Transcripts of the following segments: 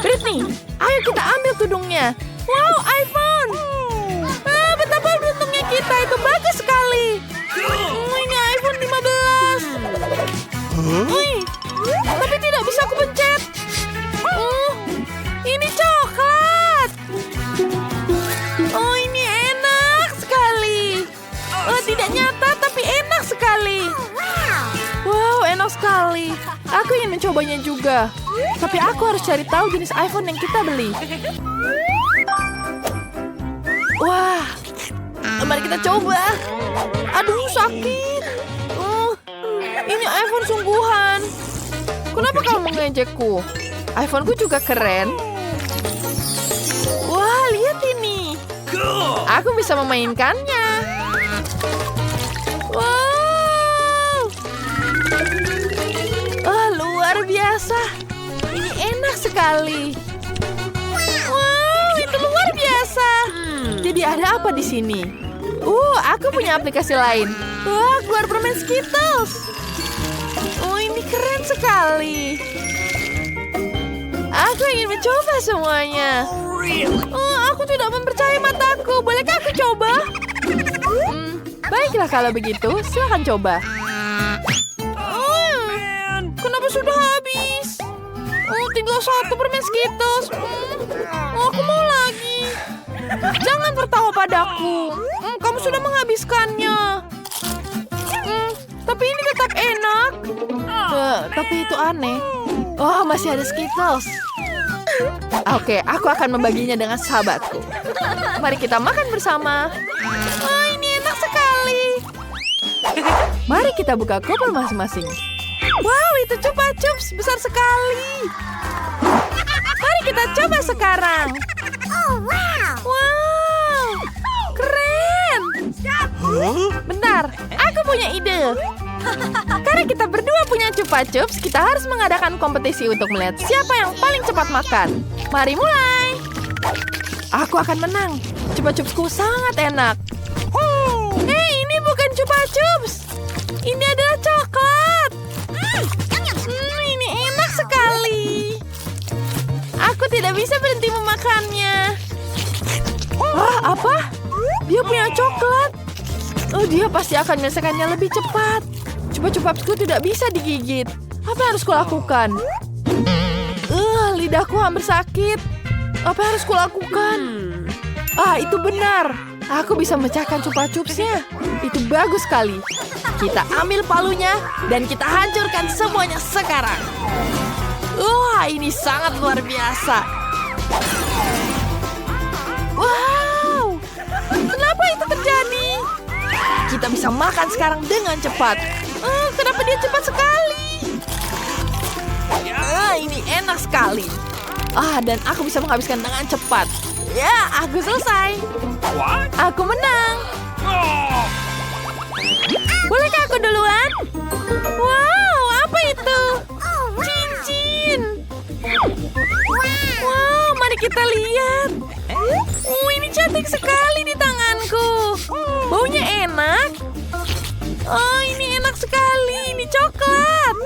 Britney, ayo kita ambil tudungnya. Wow, iPhone. Betapa beruntungnya kita, itu bagus sekali. Ini iPhone 15. Wih, tapi tidak bisa aku pencet. Ini coklat. Oh, ini enak sekali. Oh, tidak nyata, tapi enak sekali. Wow, enak sekali. Aku ingin mencobanya juga. Tapi aku harus cari tahu jenis iPhone yang kita beli. Wah, mari kita coba. Aduh, sakit. Ini iPhone sungguhan. Kenapa kamu mengejekku? iPhone-ku juga keren. Wah, lihat ini. Aku bisa memainkannya. Wow. Luar biasa. Ini enak sekali. Wow, itu luar biasa. Jadi ada apa di sini? Aku punya aplikasi lain. Wah, keluar permen Skittles. Ini keren sekali. Aku ingin mencoba semuanya. Aku tidak mempercayai mataku. Bolehkah aku coba? Baiklah kalau begitu, silakan coba. Kenapa sudah habis? Tinggal satu permen Skittles. Aku mau lagi. Jangan tertawa padaku. Kamu sudah menghabiskannya. Tapi ini tetap enak. Tapi itu aneh. Masih ada Skittles. Oke, aku akan membaginya dengan sahabatku. Mari kita makan bersama. Ini enak sekali. Mari kita buka koper masing-masing. Wow, itu Chupa Chups besar sekali. Mari kita coba sekarang. Wow, keren. Bentar, aku punya ide. Karena kita berdua punya Chupa Chups, kita harus mengadakan kompetisi untuk melihat siapa yang paling cepat makan. Mari mulai. Aku akan menang. Chupa Chupsku sangat enak. Hei, ini bukan Chupa Chups. Ini adalah coklat. Ini enak sekali. Aku tidak bisa berhenti memakannya. Apa? Dia punya coklat. Dia pasti akan menyelesaikannya lebih cepat. Chupa-chupsku tidak bisa digigit. Apa yang harus kulakukan? Lidahku hampir sakit. Apa yang harus kulakukan? Itu benar. Aku bisa memecahkan Chupa Chupsnya. Itu bagus sekali. Kita ambil palunya dan kita hancurkan semuanya sekarang. Ini sangat luar biasa. Wow, kenapa itu terjadi? Kita bisa makan sekarang dengan cepat. Kenapa dia cepat sekali? Ini enak sekali. Dan aku bisa menghabiskan dengan cepat. Ya, aku selesai. Aku menang. Bolehkah aku duluan? Wow, apa itu? Cincin. Wow, mari kita lihat. Ini cantik sekali di tanganku. Baunya enak. Ini enak sekali. Ini coklat.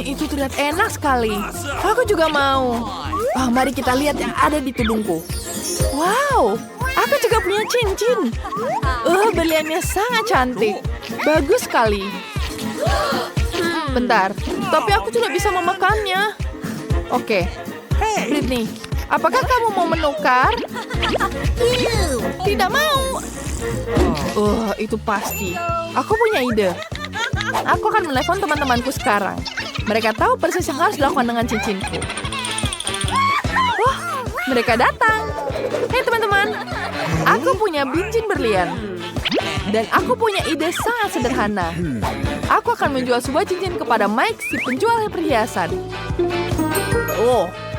Itu terlihat enak sekali. Aku juga mau. Mari kita lihat yang ada di tudungku. Wow, aku juga punya cincin. Berliannya sangat cantik. Bagus sekali. Bentar, tapi aku tidak bisa memakannya. Oke, Britney, apakah kamu mau menukar? Tidak mau. Itu pasti. Aku punya ide. Aku akan menelepon teman-temanku sekarang. Mereka tahu persis yang harus dilakukan dengan cincinku. Wah, mereka datang. Hei teman-teman, aku punya cincin berlian. Dan aku punya ide sangat sederhana. Aku akan menjual sebuah cincin kepada Mike, si penjual perhiasan.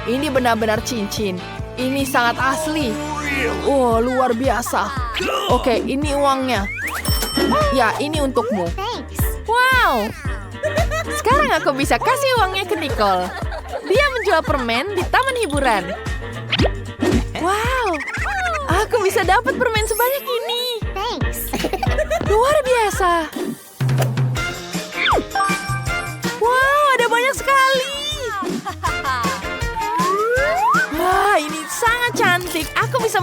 Ini benar-benar cincin. Ini sangat asli. Luar biasa. Oke, ini uangnya. Ya, ini untukmu. Wow. Sekarang aku bisa kasih uangnya ke Nicole. Dia menjual permen di taman hiburan. Wow. Aku bisa dapat permen sebanyak ini. Luar biasa. Wow, ada banyak sekali.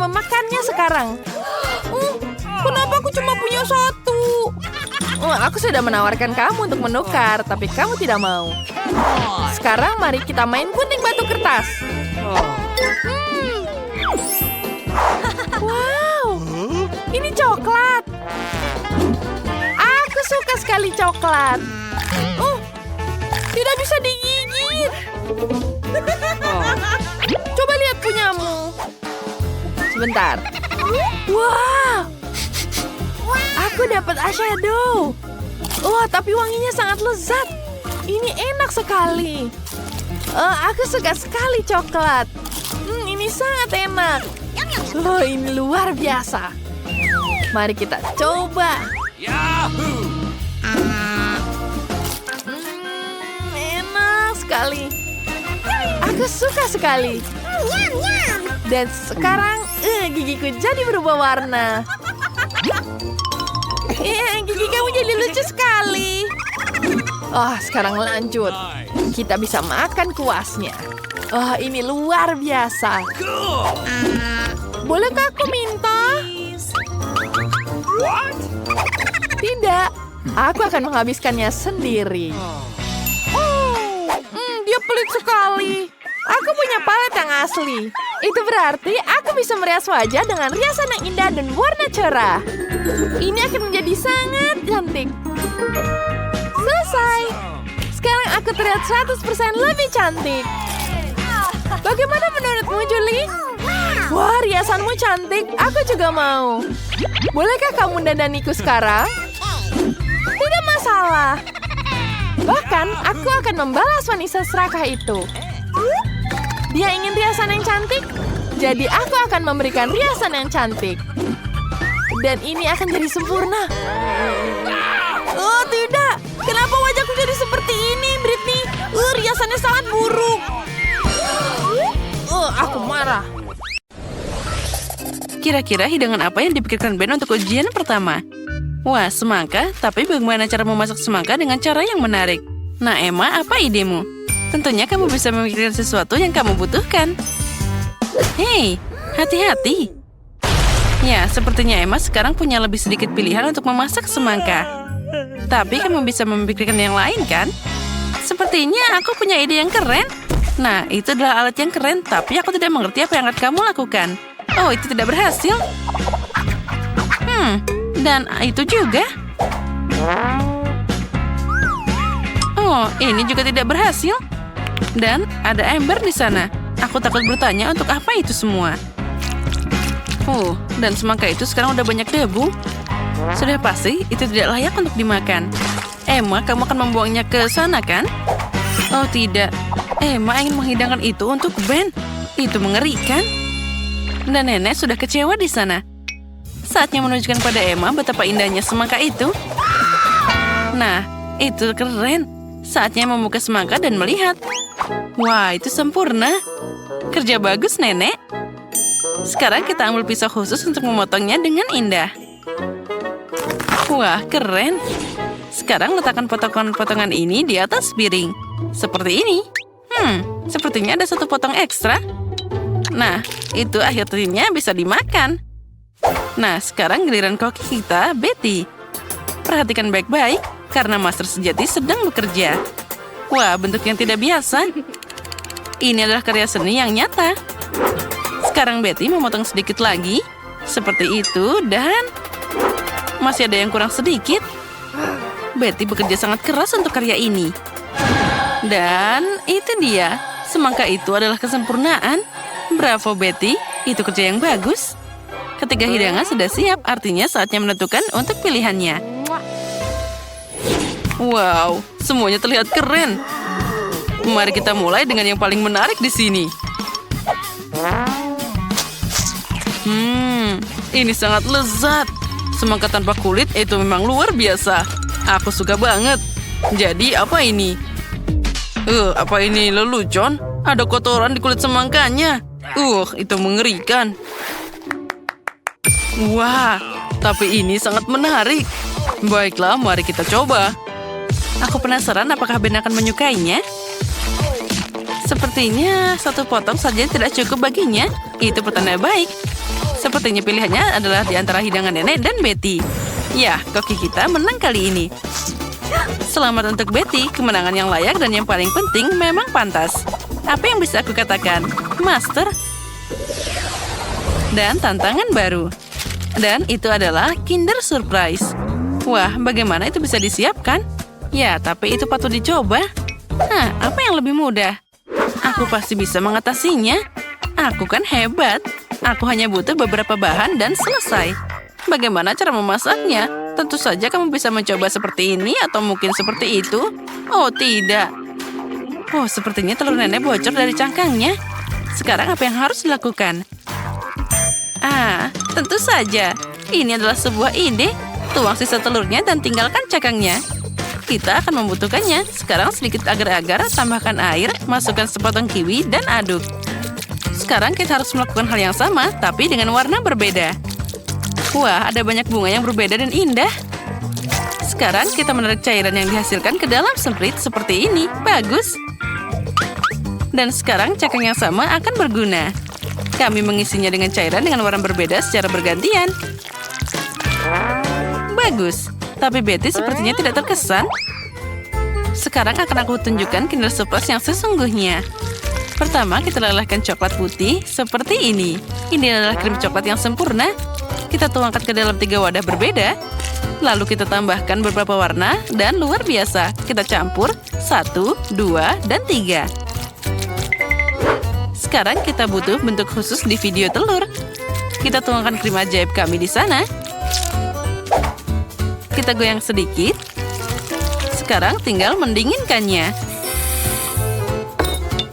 memakannya sekarang. Kenapa aku cuma punya satu? Aku sudah menawarkan kamu untuk menukar, tapi kamu tidak mau. Sekarang mari kita main gunting batu kertas. Wow, ini coklat. Aku suka sekali coklat. Tidak bisa digigit. Coba lihat punyamu. Sebentar. Wow, aku dapat eyeshadow. Wah, tapi wanginya sangat lezat. Ini enak sekali. Aku suka sekali coklat. Ini sangat enak. Ini luar biasa. Mari kita coba. Enak sekali. Aku suka sekali. Dan sekarang gigiku jadi berubah warna. Gigi kamu jadi lucu sekali. Sekarang lanjut. Kita bisa makan kuasnya. Ini luar biasa. Bolehkah aku minta? Tidak. Aku akan menghabiskannya sendiri. Dia pelit sekali. Aku punya palet yang asli. Itu berarti aku bisa merias wajah dengan riasan yang indah dan warna cerah. Ini akan menjadi sangat cantik. Selesai. Sekarang aku terlihat 100% lebih cantik. Bagaimana menurutmu, Julie? Wah, riasanmu cantik. Aku juga mau. Bolehkah kamu dandaniku sekarang? Tidak masalah. Bahkan, aku akan membalas wanita serakah itu. Dia ingin riasan yang cantik, jadi aku akan memberikan riasan yang cantik. Dan ini akan jadi sempurna. Oh, tidak. Kenapa wajahku jadi seperti ini, Britney? Riasannya sangat buruk. Aku marah. Kira-kira hidangan apa yang dipikirkan Ben untuk ujian pertama? Wah, semangka, tapi bagaimana cara memasak semangka dengan cara yang menarik? Nah, Emma, apa idemu? Tentunya kamu bisa memikirkan sesuatu yang kamu butuhkan. Hei, hati-hati. Ya, sepertinya Emma sekarang punya lebih sedikit pilihan untuk memasak semangka. Tapi kamu bisa memikirkan yang lain, kan? Sepertinya aku punya ide yang keren. Nah, itu adalah alat yang keren, tapi aku tidak mengerti apa yang akan kamu lakukan. Oh, itu tidak berhasil. Dan itu juga. Oh, ini juga tidak berhasil. Dan ada ember di sana. Aku takut bertanya untuk apa itu semua. Dan semangka itu sekarang udah banyak debu. Sudah pasti itu tidak layak untuk dimakan. Emma, kamu akan membuangnya ke sana, kan? Oh, tidak. Emma ingin menghidangkan itu untuk Ben. Itu mengerikan. Dan nenek sudah kecewa di sana. Saatnya menunjukkan pada Emma betapa indahnya semangka itu. Nah, itu keren. Saatnya membuka semangka dan melihat. Wah, itu sempurna. Kerja bagus, nenek. Sekarang kita ambil pisau khusus untuk memotongnya dengan indah. Wah, keren. Sekarang letakkan potongan-potongan ini di atas piring. Seperti ini. Sepertinya ada satu potong ekstra. Nah, itu akhirnya bisa dimakan. Nah, sekarang giliran koki kita, Betty. Perhatikan baik-baik, karena master sejati sedang bekerja. Wah, bentuk yang tidak biasa. Ini adalah karya seni yang nyata. Sekarang Betty memotong sedikit lagi. Seperti itu, dan masih ada yang kurang sedikit. Betty bekerja sangat keras untuk karya ini. Dan itu dia. Semangka itu adalah kesempurnaan. Bravo, Betty. Itu kerja yang bagus. Ketiga hidangan sudah siap, artinya saatnya menentukan untuk pilihannya. Wow, semuanya terlihat keren. Mari kita mulai dengan yang paling menarik di sini. Ini sangat lezat. Semangka tanpa kulit itu memang luar biasa. Aku suka banget. Jadi apa ini? Apa ini lelucon? Ada kotoran di kulit semangkanya. Itu mengerikan. Wah, tapi ini sangat menarik. Baiklah, mari kita coba. Aku penasaran apakah Ben akan menyukainya. Sepertinya satu potong saja tidak cukup baginya. Itu pertanda baik. Sepertinya pilihannya adalah di antara hidangan nenek dan Betty. Ya, koki kita menang kali ini. Selamat untuk Betty, kemenangan yang layak dan yang paling penting memang pantas. Apa yang bisa aku katakan? Master. Dan tantangan baru. Dan itu adalah Kinder Surprise. Wah, bagaimana itu bisa disiapkan? Ya, tapi itu patut dicoba. Apa yang lebih mudah? Aku pasti bisa mengatasinya. Aku kan hebat. Aku hanya butuh beberapa bahan dan selesai. Bagaimana cara memasaknya? Tentu saja kamu bisa mencoba seperti ini atau mungkin seperti itu. Oh, tidak. Oh, sepertinya telur nenek bocor dari cangkangnya. Sekarang apa yang harus dilakukan? Tentu saja. Ini adalah sebuah ide. Tuang sisa telurnya dan tinggalkan cangkangnya. Kita akan membutuhkannya. Sekarang sedikit agar-agar, tambahkan air, masukkan sepotong kiwi, dan aduk. Sekarang kita harus melakukan hal yang sama, tapi dengan warna berbeda. Wah, ada banyak bunga yang berbeda dan indah. Sekarang kita menarik cairan yang dihasilkan ke dalam semprit seperti ini. Bagus. Dan sekarang cangkang yang sama akan berguna. Kami mengisinya dengan cairan dengan warna berbeda secara bergantian. Bagus. Tapi Betty sepertinya tidak terkesan. Sekarang akan aku tunjukkan Kinder Surprise yang sesungguhnya. Pertama, kita lelehkan coklat putih seperti ini. Ini adalah krim coklat yang sempurna. Kita tuangkan ke dalam 3 wadah berbeda. Lalu kita tambahkan beberapa warna dan luar biasa. Kita campur 1, 2, dan 3. Sekarang kita butuh bentuk khusus di video telur. Kita tuangkan krim ajaib kami di sana. Kita goyang sedikit. Sekarang tinggal mendinginkannya.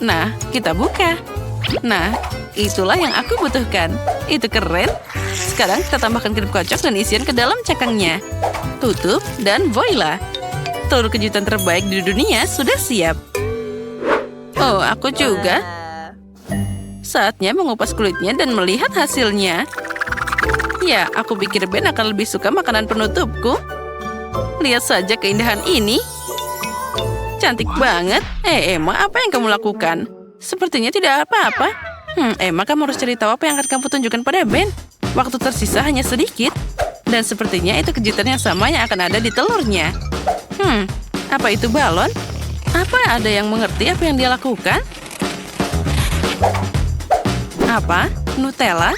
Nah, kita buka. Nah, itulah yang aku butuhkan. Itu keren. Sekarang kita tambahkan krim kocok dan isian ke dalam cangkangnya. Tutup dan voila. Telur kejutan terbaik di dunia sudah siap. Oh, aku juga. Saatnya mengupas kulitnya dan melihat hasilnya. Ya, aku pikir Ben akan lebih suka makanan penutupku. Lihat saja keindahan ini. Cantik banget. Emma, apa yang kamu lakukan? Sepertinya tidak apa-apa. Emma, kamu harus cari tahu apa yang akan kamu tunjukkan pada Ben. Waktu tersisa hanya sedikit. Dan sepertinya itu kejutan yang sama yang akan ada di telurnya. Apa itu balon? Apa ada yang mengerti apa yang dia lakukan? Apa? Nutella?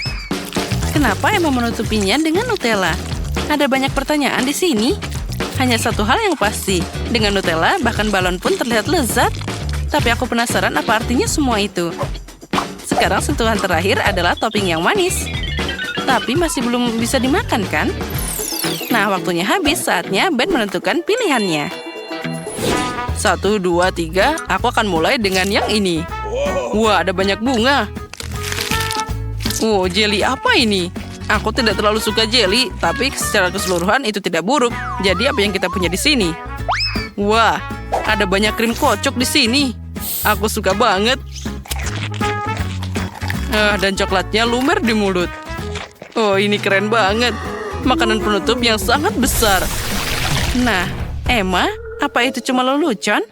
Kenapa Emma menutupinya dengan Nutella? Ada banyak pertanyaan di sini. Hanya satu hal yang pasti. Dengan Nutella, bahkan balon pun terlihat lezat. Tapi aku penasaran apa artinya semua itu. Sekarang sentuhan terakhir adalah topping yang manis. Tapi masih belum bisa dimakan, kan? Nah, waktunya habis. Saatnya Ben menentukan pilihannya. 1, 2, 3. Aku akan mulai dengan yang ini. Wah, ada banyak bunga. Jelly apa ini? Aku tidak terlalu suka jelly, tapi secara keseluruhan itu tidak buruk. Jadi apa yang kita punya di sini? Wah, ada banyak krim kocok di sini. Aku suka banget. Dan coklatnya lumer di mulut. Oh, ini keren banget. Makanan penutup yang sangat besar. Nah, Emma, apa itu cuma lelucon?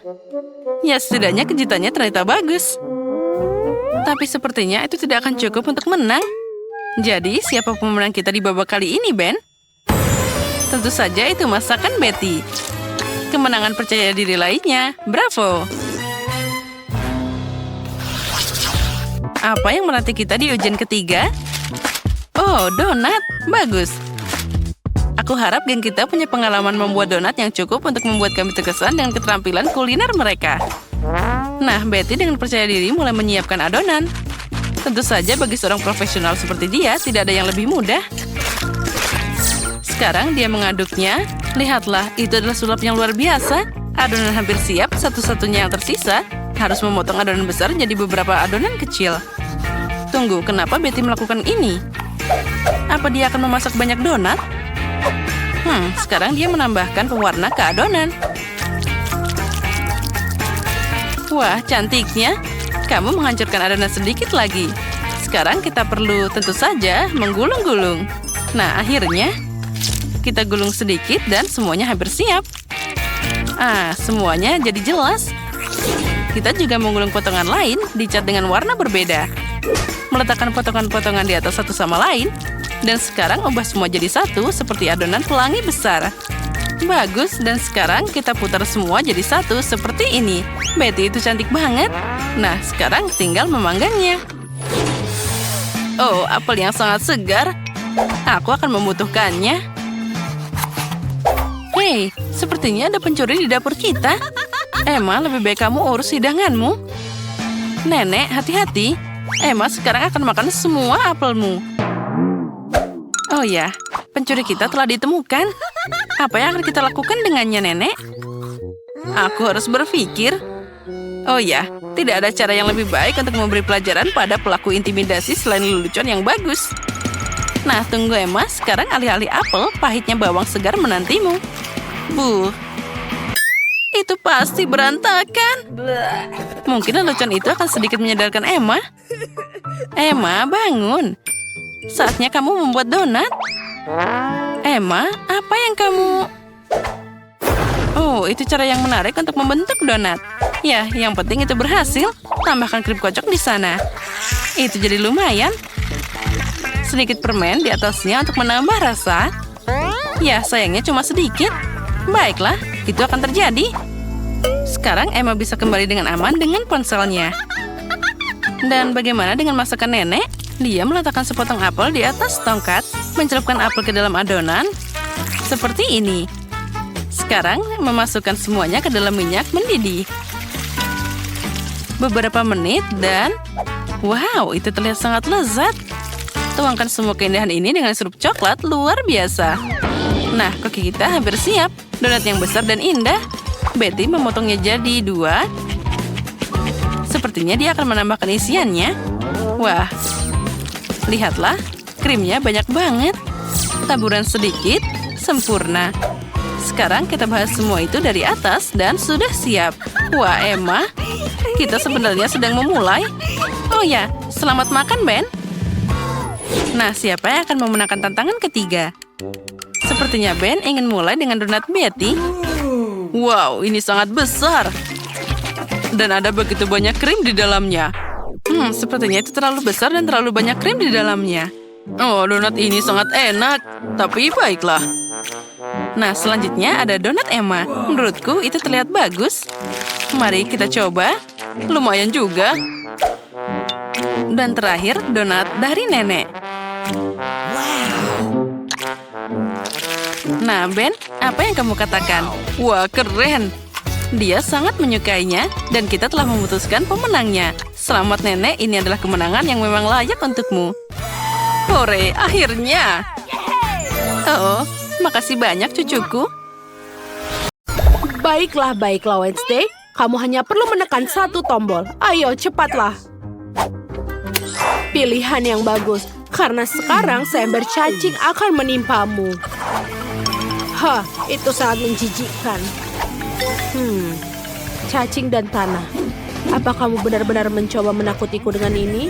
Ya, setidaknya kejutannya ternyata bagus. Tapi sepertinya itu tidak akan cukup untuk menang. Jadi, siapa pemenang kita di babak kali ini, Ben? Tentu saja itu masakan Betty. Kemenangan percaya diri lainnya. Bravo! Apa yang menanti kita di ujian ketiga? Oh, donat. Bagus. Aku harap geng kita punya pengalaman membuat donat yang cukup untuk membuat kami terkesan dengan keterampilan kuliner mereka. Nah, Betty dengan percaya diri mulai menyiapkan adonan. Tentu saja bagi seorang profesional seperti dia, tidak ada yang lebih mudah. Sekarang dia mengaduknya. Lihatlah, itu adalah sulap yang luar biasa. Adonan hampir siap, satu-satunya yang tersisa. Harus memotong adonan besar jadi beberapa adonan kecil. Tunggu, kenapa Betty melakukan ini? Apa dia akan memasak banyak donat? Sekarang dia menambahkan pewarna ke adonan. Wah, cantiknya. Kamu menghancurkan adonan sedikit lagi. Sekarang kita perlu tentu saja menggulung-gulung. Nah, akhirnya kita gulung sedikit dan semuanya hampir siap. Semuanya jadi jelas. kita juga menggulung potongan lain dicat dengan warna berbeda. Meletakkan potongan-potongan di atas satu sama lain. Dan sekarang ubah semua jadi satu seperti adonan pelangi besar. Bagus, dan sekarang kita putar semua jadi satu seperti ini. Betty itu cantik banget. Nah, sekarang tinggal memanggangnya. Oh, apel yang sangat segar. Aku akan membutuhkannya. Hei, sepertinya ada pencuri di dapur kita. Emma, lebih baik kamu urus hidanganmu. Nenek, hati-hati. Emma sekarang akan makan semua apelmu. Oh ya, pencuri kita telah ditemukan. Apa yang akan kita lakukan dengannya, Nenek? Aku harus berpikir. Oh ya, tidak ada cara yang lebih baik untuk memberi pelajaran pada pelaku intimidasi selain lelucon yang bagus. Nah, tunggu Emma, sekarang alih-alih apel, pahitnya bawang segar menantimu. Itu pasti berantakan. Mungkin lelucon itu akan sedikit menyadarkan Emma. Emma, bangun. Saatnya kamu membuat donat. Emma, apa yang kamu... Oh, itu cara yang menarik untuk membentuk donat. Ya, yang penting itu berhasil. Tambahkan krim kocok di sana. Itu jadi lumayan. Sedikit permen di atasnya untuk menambah rasa. Ya, sayangnya cuma sedikit. Baiklah, itu akan terjadi. Sekarang Emma bisa kembali dengan aman dengan ponselnya. Dan bagaimana dengan masakan Nenek? Dia meletakkan sepotong apel di atas tongkat, mencelupkan apel ke dalam adonan, seperti ini. Sekarang, memasukkan semuanya ke dalam minyak mendidih. Beberapa menit dan... Wow, itu terlihat sangat lezat. Tuangkan semua keindahan ini dengan sirup coklat luar biasa. Nah, koki kita hampir siap. Donat yang besar dan indah. Betty memotongnya jadi 2. Sepertinya dia akan menambahkan isiannya. Wah, lihatlah, krimnya banyak banget. Taburan sedikit, sempurna. Sekarang kita bahas semua itu dari atas dan sudah siap. Wah, Emma, kita sebenarnya sedang memulai. Oh ya, selamat makan, Ben. Nah, siapa yang akan memenangkan tantangan ketiga? Sepertinya Ben ingin mulai dengan donat Betty. Wow, ini sangat besar. Dan ada begitu banyak krim di dalamnya. Sepertinya itu terlalu besar dan terlalu banyak krim di dalamnya. Oh, donat ini sangat enak. Tapi baiklah. Nah, selanjutnya ada donat Emma. Menurutku itu terlihat bagus. Mari kita coba. Lumayan juga. Dan terakhir, donat dari Nenek. Nah, Ben, apa yang kamu katakan? Wah, keren. Dia sangat menyukainya, dan kita telah memutuskan pemenangnya. Selamat Nenek, ini adalah kemenangan yang memang layak untukmu. Hore, akhirnya. Oh, makasih banyak cucuku. Baiklah, Wednesday. Kamu hanya perlu menekan satu tombol. Ayo, cepatlah. Pilihan yang bagus, karena sekarang seember cacing akan menimpamu. Hah, itu sangat menjijikkan. Cacing dan tanah. Apa kamu benar-benar mencoba menakutiku dengan ini?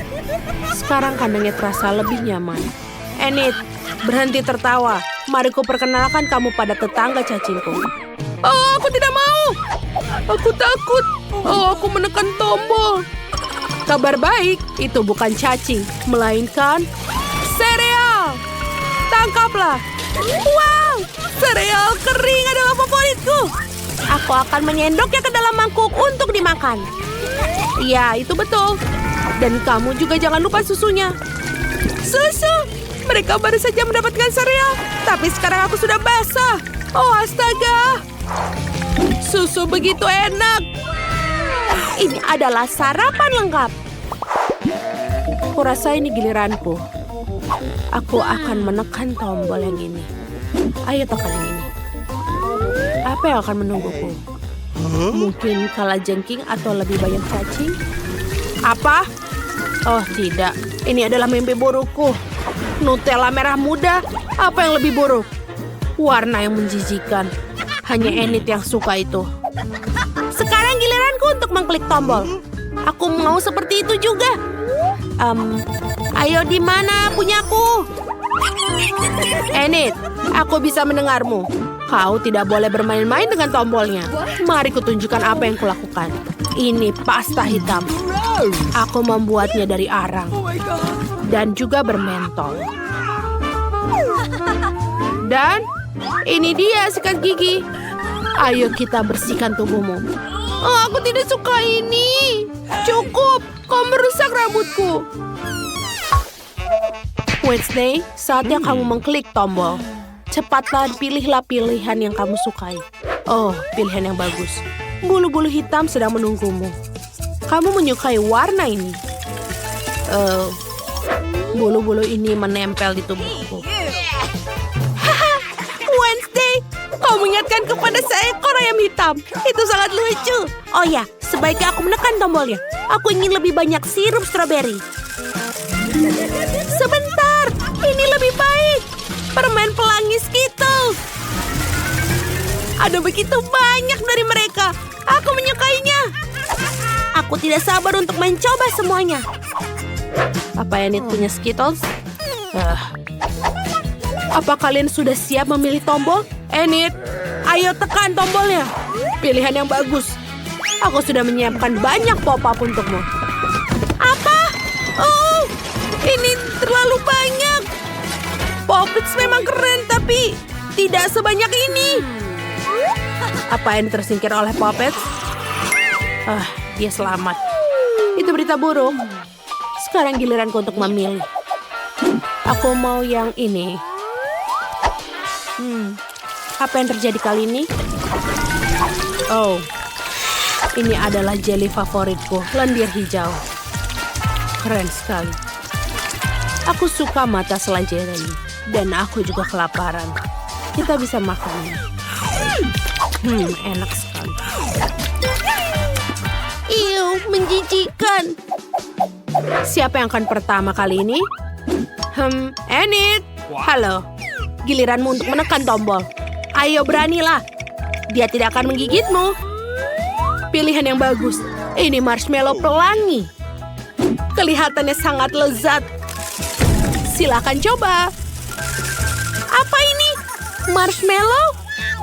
Sekarang kandangnya terasa lebih nyaman. Enid, berhenti tertawa. Mari ku perkenalkan kamu pada tetangga cacingku. Oh, aku tidak mau. Aku takut. Oh, aku menekan tombol. Kabar baik, itu bukan cacing, melainkan sereal. Tangkaplah. Wow, sereal kering adalah favoritku. Aku akan menyendoknya ke dalam mangkuk untuk dimakan. Iya, itu betul. Dan kamu juga jangan lupa susunya. Susu! Mereka baru saja mendapatkan sereal, tapi sekarang aku sudah basah. Oh, astaga. Susu begitu enak. Ini adalah sarapan lengkap. Kurasa ini giliranku. Aku akan menekan tombol yang ini. Ayo tekan yang ini. Apa yang akan menungguku? Mungkin kalajengking atau lebih banyak cacing? Apa? Oh tidak, ini adalah mimpi burukku. Nutella merah muda, apa yang lebih buruk? Warna yang menjijikan. Hanya Enid yang suka itu. Sekarang giliranku untuk mengklik tombol. Aku mau seperti itu juga. Ayo di mana punyaku? Enid, aku bisa mendengarmu. Kau tidak boleh bermain-main dengan tombolnya. Mari kutunjukkan apa yang kulakukan. Ini pasta hitam. Aku membuatnya dari arang. Dan juga bermentol. Dan ini dia sikat gigi. Ayo kita bersihkan tubuhmu. Oh, aku tidak suka ini. Cukup, kau merusak rambutku. Wednesday, saatnya kamu mengklik tombol. Cepatlah pilihlah pilihan yang kamu sukai. Oh, pilihan yang bagus. Bulu-bulu hitam sedang menunggumu. Kamu menyukai warna ini. Bulu-bulu ini menempel di tubuhku. Wednesday, kau mengingatkan kepada seekor ayam hitam. Itu sangat lucu. Oh ya, sebaiknya aku menekan tombolnya. Aku ingin lebih banyak sirup stroberi. Sebentar, ini lebih baik. Permen pelangi Skittles. Ada begitu banyak dari mereka. Aku menyukainya. Aku tidak sabar untuk mencoba semuanya. Apa Enid punya Skittles? Apa kalian sudah siap memilih tombol? Enid, ayo tekan tombolnya. Pilihan yang bagus. Aku sudah menyiapkan banyak pop-up untukmu. Apa? Oh, ini terlalu banyak. Poppets memang keren, tapi tidak sebanyak ini. Apa yang tersingkir oleh Poppets? Dia selamat. Itu berita buruk. Sekarang giliranku untuk memilih. Aku mau yang ini. Apa yang terjadi kali ini? Oh, ini adalah jelly favoritku, lendir hijau. Keren sekali. Aku suka mata selanjutnya ini. Dan aku juga kelaparan. Kita bisa makannya. Enak sekali. Iu, menjijikan. Siapa yang akan pertama kali ini? Enid. Halo. Giliranmu untuk menekan tombol. Ayo beranilah. Dia tidak akan menggigitmu. Pilihan yang bagus. Ini marshmallow pelangi. Kelihatannya sangat lezat. Silakan coba. Apa ini? Marshmallow?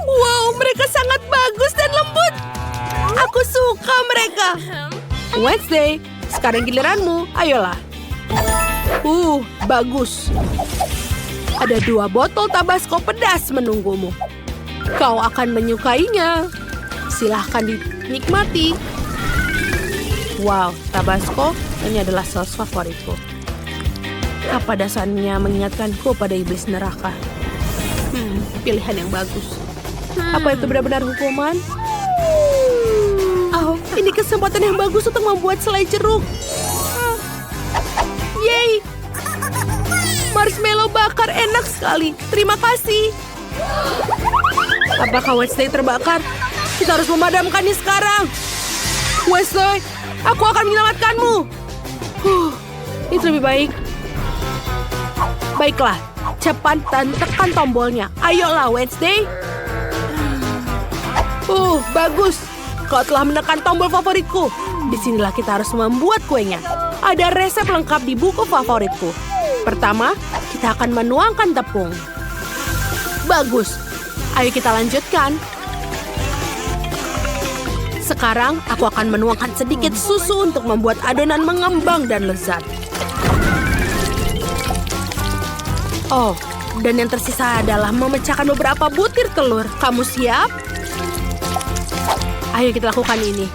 Wow, mereka sangat bagus dan lembut. Aku suka mereka. Wednesday, sekarang giliranmu. Ayolah. Bagus. Ada 2 botol Tabasco pedas menunggumu. Kau akan menyukainya. Silahkan dinikmati. Wow, Tabasco ini adalah saus favoritku. Apa dasarnya mengingatkanku pada iblis neraka? Pilihan yang bagus. Apa itu benar-benar hukuman? Oh, ini kesempatan yang bagus untuk membuat selai jeruk. Yeay! Marshmallow bakar enak sekali. Terima kasih. Apakah Wednesday terbakar? Kita harus memadamkannya sekarang. Wednesday, aku akan menyelamatkanmu. Itu lebih baik. Baiklah, cepat dan tekan tombolnya. Ayolah, Wednesday. Bagus. Kau telah menekan tombol favoritku. Disinilah kita harus membuat kuenya. Ada resep lengkap di buku favoritku. Pertama, kita akan menuangkan tepung. Bagus. Ayo kita lanjutkan. Sekarang, aku akan menuangkan sedikit susu untuk membuat adonan mengembang dan lezat. Oh, dan yang tersisa adalah memecahkan beberapa butir telur. Kamu siap? Ayo kita lakukan ini.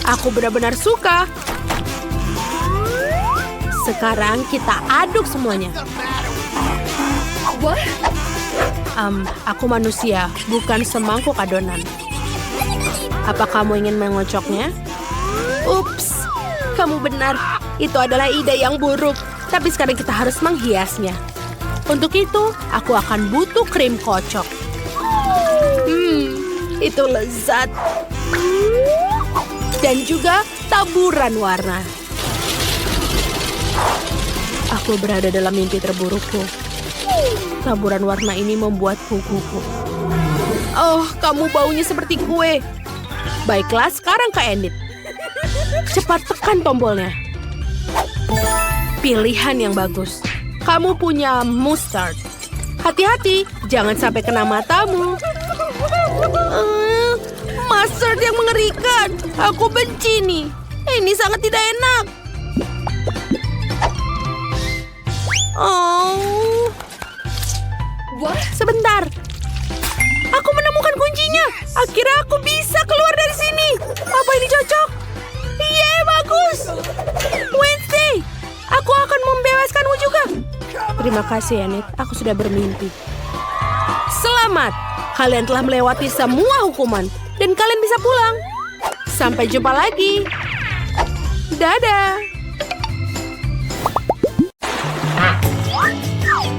Aku benar-benar suka. Sekarang kita aduk semuanya. Aku manusia, bukan semangkuk adonan. Apa kamu ingin mengocoknya? Ups, kamu benar. Itu adalah ide yang buruk. Tapi sekarang kita harus menghiasnya. Untuk itu, aku akan butuh krim kocok. Itu lezat. Dan juga taburan warna. Aku berada dalam mimpi terburukku. Taburan warna ini membuatku gugup. Oh, kamu baunya seperti kue. Baiklah, sekarang Kak Enid. Cepat tekan tombolnya. Pilihan yang bagus. Kamu punya mustard. Hati-hati, jangan sampai kena matamu. Mustard yang mengerikan. Aku benci nih. Ini sangat tidak enak. Oh. Sebentar. Aku menemukan kuncinya. Akhirnya aku bisa keluar dari sini. Apa ini cocok? Yeay, bagus. Wednesday, aku akan membebaskanmu juga. Terima kasih, Enid. Aku sudah bermimpi. Selamat. Kalian telah melewati semua hukuman. Dan kalian bisa pulang. Sampai jumpa lagi. Dadah.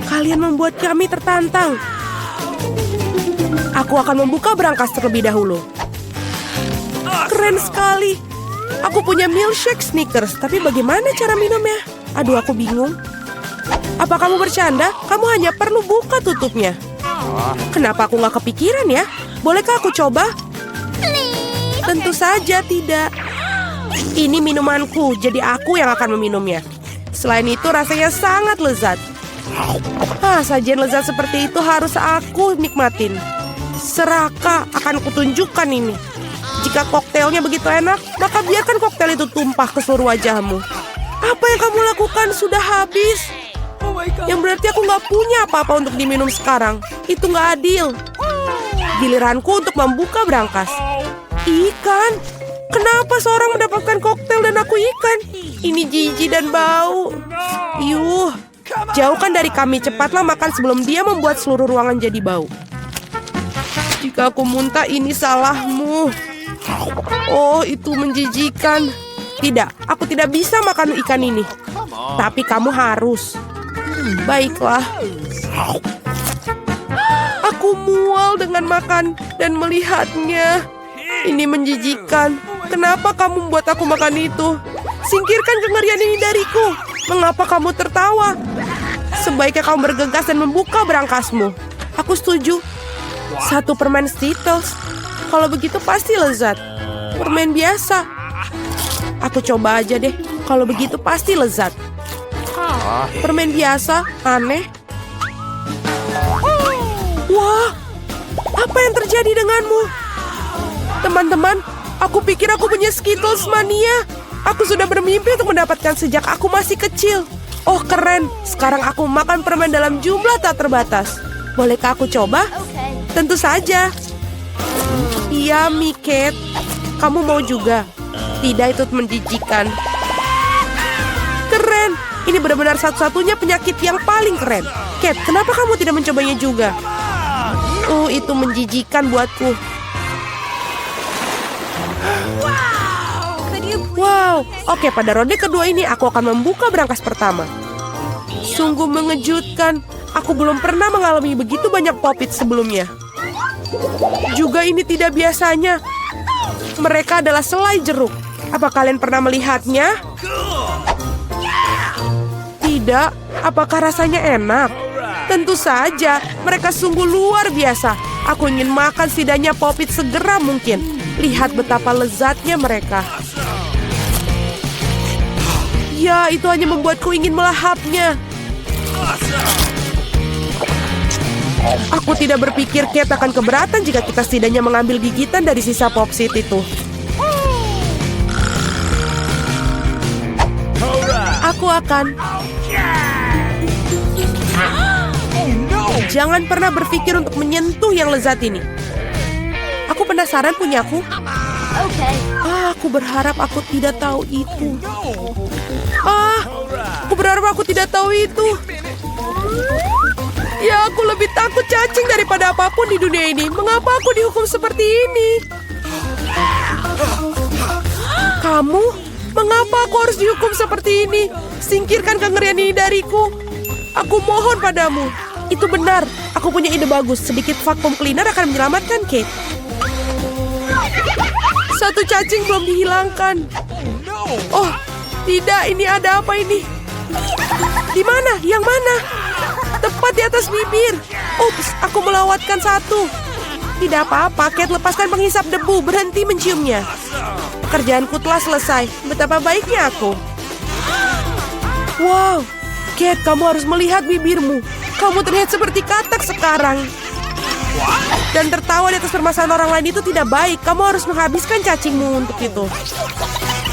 Kalian membuat kami tertantang. Aku akan membuka berangkas terlebih dahulu. Keren sekali. Aku punya milkshake Snickers, tapi bagaimana cara minumnya? Aduh, aku bingung. Apa kamu bercanda? Kamu hanya perlu buka tutupnya. Kenapa aku nggak kepikiran ya? Bolehkah aku coba? Tentu saja tidak. Ini minumanku, jadi aku yang akan meminumnya. Selain itu, rasanya sangat lezat. Sajian lezat seperti itu harus aku nikmatin. Seraka akan kutunjukkan ini. Jika koktailnya begitu enak, maka biarkan koktail itu tumpah ke seluruh wajahmu. Apa yang kamu lakukan sudah habis. Yang berarti aku nggak punya apa-apa untuk diminum sekarang. Itu nggak adil. Giliranku untuk membuka berangkas. Ikan? Kenapa seorang mendapatkan koktail dan aku ikan? Ini jijik dan bau. Yuh. Jauhkan dari kami, cepatlah makan sebelum dia membuat seluruh ruangan jadi bau. Jika aku muntah, ini salahmu. Oh, itu menjijikan. Tidak, aku tidak bisa makan ikan ini. Tapi kamu harus. Baiklah. Aku mual dengan makan dan melihatnya. Ini menjijikan. Kenapa kamu membuat aku makan itu? Singkirkan kengerian ini dariku. Mengapa kamu tertawa? Sebaiknya kamu bergegas dan membuka berangkasmu. Aku setuju. 1 permen Skittles. Kalau begitu pasti lezat. Permen biasa. Aku coba aja deh. Kalau begitu pasti lezat. Permen biasa, aneh. Wah, apa yang terjadi denganmu? Teman-teman, aku pikir aku punya Skittles mania. Aku sudah bermimpi untuk mendapatkan sejak aku masih kecil. Oh, keren. Sekarang aku makan permen dalam jumlah tak terbatas. Bolehkah aku coba? Tentu saja. Iya, Kate. Kamu mau juga? Tidak, itu menjijikan. Keren. Ini benar-benar satu-satunya penyakit yang paling keren. Kate, kenapa kamu tidak mencobanya juga? Itu menjijikan buatku. Wow, oke, pada ronde kedua ini aku akan membuka berangkas pertama. Sungguh mengejutkan. Aku belum pernah mengalami begitu banyak popit sebelumnya. Juga ini tidak biasanya. Mereka adalah selai jeruk. Apa kalian pernah melihatnya? Tidak. Apakah rasanya enak? Tentu saja. Mereka sungguh luar biasa. Aku ingin makan setidaknya popit segera mungkin. Lihat betapa lezatnya mereka. Ya, itu hanya membuatku ingin melahapnya. Aku tidak berpikir Kate akan keberatan jika kita setidaknya mengambil gigitan dari sisa popsit itu. Aku akan. Jangan pernah berpikir untuk menyentuh yang lezat ini. Aku penasaran punyaku. Aku berharap aku tidak tahu itu. Aku berharap aku tidak tahu itu. Ya, aku lebih takut cacing daripada apapun di dunia ini. Mengapa aku dihukum seperti ini? Kamu? Mengapa aku harus dihukum seperti ini? Singkirkan kengerian ini dariku. Aku mohon padamu. Itu benar. Aku punya ide bagus. Sedikit vacuum cleaner akan menyelamatkan Kate. Satu cacing belum dihilangkan. Oh, tidak. Ini ada apa ini? Di mana? Yang mana? Tepat di atas bibir. Ups, aku melawatkan satu. Tidak apa-apa, Kate, lepaskan penghisap debu. Berhenti menciumnya. Pekerjaanku telah selesai. Betapa baiknya aku. Wow, Kate, kamu harus melihat bibirmu. Kamu terlihat seperti katak sekarang. Dan tertawa di atas permasalahan orang lain itu tidak baik. Kamu harus menghabiskan cacingmu untuk itu.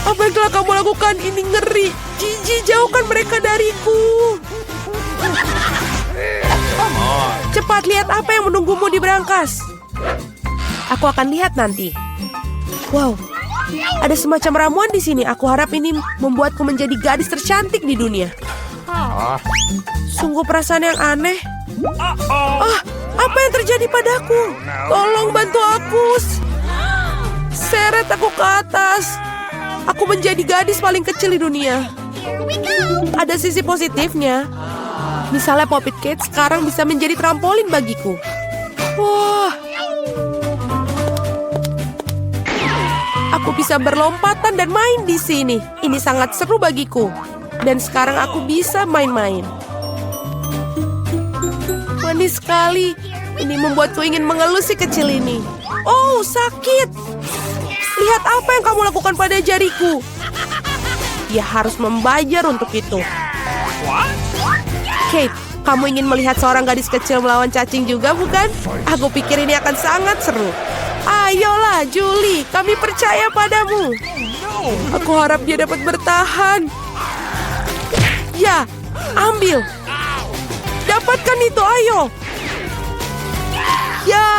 Apa yang telah kamu lakukan? Ini ngeri. Jijik, jauhkan mereka dariku. Cepat lihat apa yang menunggumu di berangkas. Aku akan lihat nanti. Wow, ada semacam ramuan di sini. Aku harap ini membuatku menjadi gadis tercantik di dunia. Sungguh perasaan yang aneh. Apa yang terjadi padaku? Tolong bantu aku. Seret aku ke atas. Aku menjadi gadis paling kecil di dunia. Ada sisi positifnya. Misalnya Poppet Kate sekarang bisa menjadi trampolin bagiku. Wah. Aku bisa berlompatan dan main di sini. Ini sangat seru bagiku. Dan sekarang aku bisa main-main. Manis sekali. Ini membuatku ingin mengelus si kecil ini. Oh, sakit. Lihat apa yang kamu lakukan pada jariku. Dia harus membayar untuk itu. Kate, kamu ingin melihat seorang gadis kecil melawan cacing juga, bukan? Aku pikir ini akan sangat seru. Ayolah, Julie, kami percaya padamu. Aku harap dia dapat bertahan. Ya, ambil. Dapatkan itu, ayo. Ya.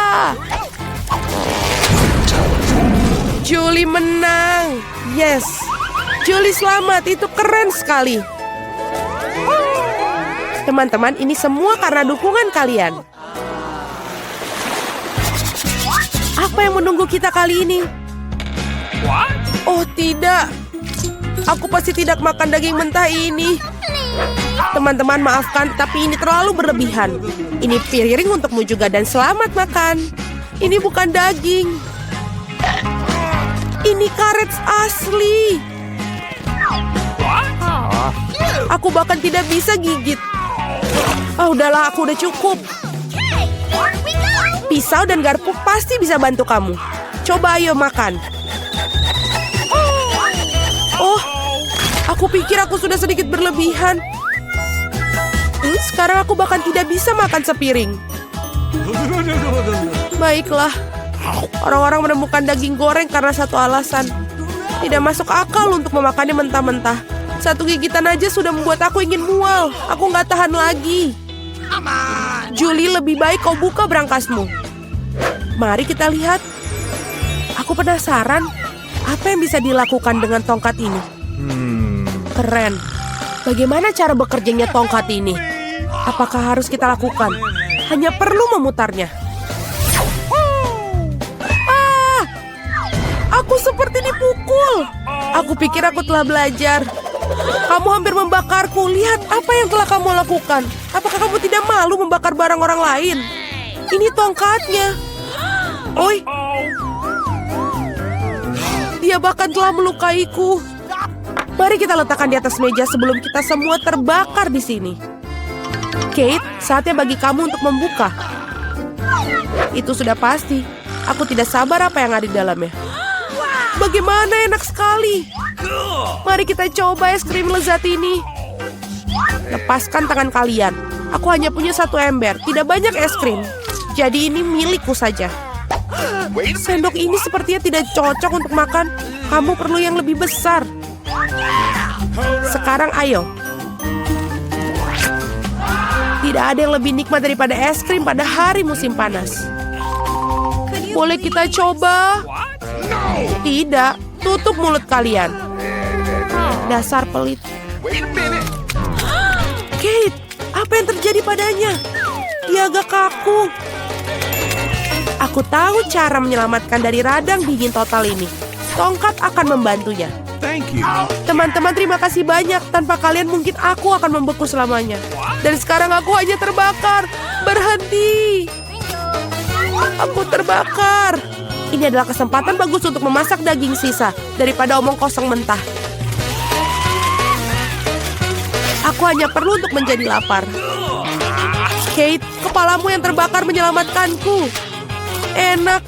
Julie menang. Yes. Julie selamat, itu keren sekali. Teman-teman, ini semua karena dukungan kalian. Apa yang menunggu kita kali ini? Oh tidak. Aku pasti tidak makan daging mentah ini. Teman-teman maafkan, tapi ini terlalu berlebihan. Ini piring untukmu juga dan selamat makan. Ini bukan daging. Ini karet asli. Aku bahkan tidak bisa gigit. Udahlah, aku udah cukup. Pisau dan garpu pasti bisa bantu kamu. Coba ayo makan. Oh, aku pikir aku sudah sedikit berlebihan. Sekarang aku bahkan tidak bisa makan sepiring. Baiklah. Orang-orang menemukan daging goreng karena satu alasan. Tidak masuk akal untuk memakannya mentah-mentah. Satu gigitan aja sudah membuat aku ingin mual. Aku nggak tahan lagi. Julie, lebih baik kau buka berangkasmu. Mari kita lihat. Aku penasaran. Apa yang bisa dilakukan dengan tongkat ini? Keren. Bagaimana cara bekerjanya tongkat ini? Apakah harus kita lakukan? Hanya perlu memutarnya. Aku seperti dipukul. Aku pikir aku telah belajar. Kamu hampir membakarku. Lihat apa yang telah kamu lakukan. Apakah kamu tidak malu membakar barang orang lain? Ini tongkatnya. Oi. Dia bahkan telah melukaiku. Mari kita letakkan di atas meja sebelum kita semua terbakar di sini. Kate, saatnya bagi kamu untuk membuka. Itu sudah pasti. Aku tidak sabar apa yang ada di dalamnya. Bagaimana enak sekali. Mari kita coba es krim lezat ini. Lepaskan tangan kalian. Aku hanya punya satu ember. Tidak banyak es krim. Jadi ini milikku saja. Sendok ini sepertinya tidak cocok untuk makan. Kamu perlu yang lebih besar. Sekarang ayo. Tidak ada yang lebih nikmat daripada es krim pada hari musim panas. Boleh kita coba? Tidak, tutup mulut kalian. Dasar pelit. Kate, apa yang terjadi padanya? Dia agak kaku. Aku tahu cara menyelamatkan dari radang dingin total ini. Tongkat akan membantunya. Teman-teman, terima kasih banyak. Tanpa kalian mungkin aku akan membeku selamanya. Dan sekarang aku hanya terbakar. Berhenti. Aku terbakar. Ini adalah kesempatan bagus untuk memasak daging sisa daripada omong kosong mentah. Aku hanya perlu untuk menjadi lapar. Kate, kepalamu yang terbakar menyelamatkanku. Enak.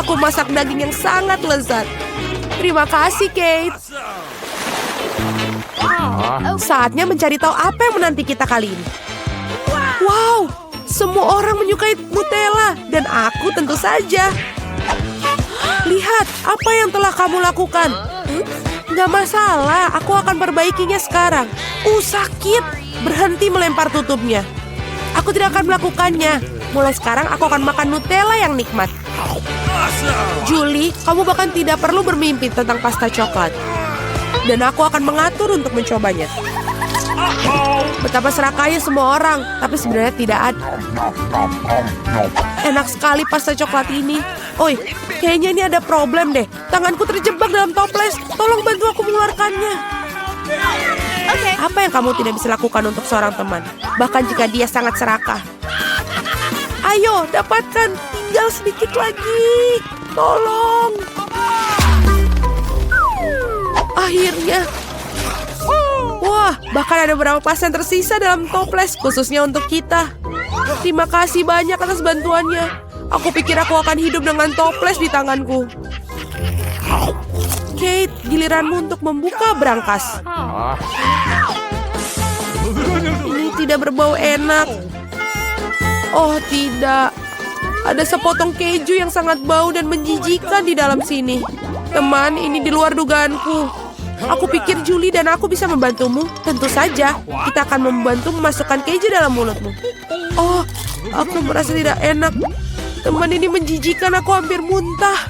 Aku masak daging yang sangat lezat. Terima kasih, Kate. Saatnya mencari tahu apa yang menanti kita kali ini. Wow, Semua orang menyukai Nutella, dan aku tentu saja. Lihat, apa yang telah kamu lakukan? Gak masalah, aku akan perbaikinya sekarang. Sakit. Berhenti melempar tutupnya. Aku tidak akan melakukannya. Mulai sekarang aku akan makan Nutella yang nikmat. Julie, kamu bahkan tidak perlu bermimpi tentang pasta coklat. Dan aku akan mengatur untuk mencobanya. Betapa serakahnya semua orang, tapi sebenarnya tidak ada. Enak sekali pasta coklat ini. Oi, kayaknya ini ada problem deh. Tanganku terjebak dalam toples. Tolong bantu aku mengeluarkannya. Apa yang kamu tidak bisa lakukan untuk seorang teman? Bahkan jika dia sangat serakah. Ayo, dapatkan. Tinggal sedikit lagi. Tolong. Akhirnya. Wah, bahkan ada beberapa pasien tersisa dalam toples, khususnya untuk kita. Terima kasih banyak atas bantuannya. Aku pikir aku akan hidup dengan toples di tanganku. Kate, giliranmu untuk membuka brankas. Ini tidak berbau enak. Oh, tidak. Ada sepotong keju yang sangat bau dan menjijikan di dalam sini. Teman, ini di luar dugaanku. Aku pikir Julie dan aku bisa membantumu. Tentu saja, kita akan membantu memasukkan keju dalam mulutmu. Oh, aku merasa tidak enak. Teman, ini menjijikan, aku hampir muntah.